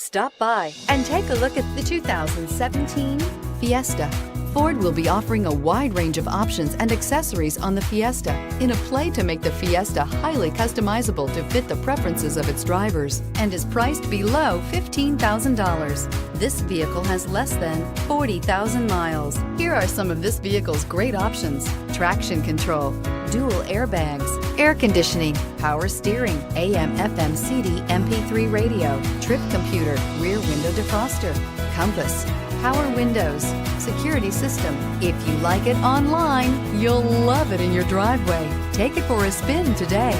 Stop by and take a look at the 2017 Fiesta. Ford will be offering a wide range of options and accessories on the Fiesta in a play to make the Fiesta highly customizable to fit the preferences of its drivers and is priced below $15,000. This vehicle has less than 40,000 miles. Here are some of this vehicle's great options: traction control, dual airbags, air conditioning, power steering, AM/FM CD MP3 radio, trip computer, rear window defroster, compass, power windows, security system. If you like it online, you'll love it in your driveway. Take it for a spin today.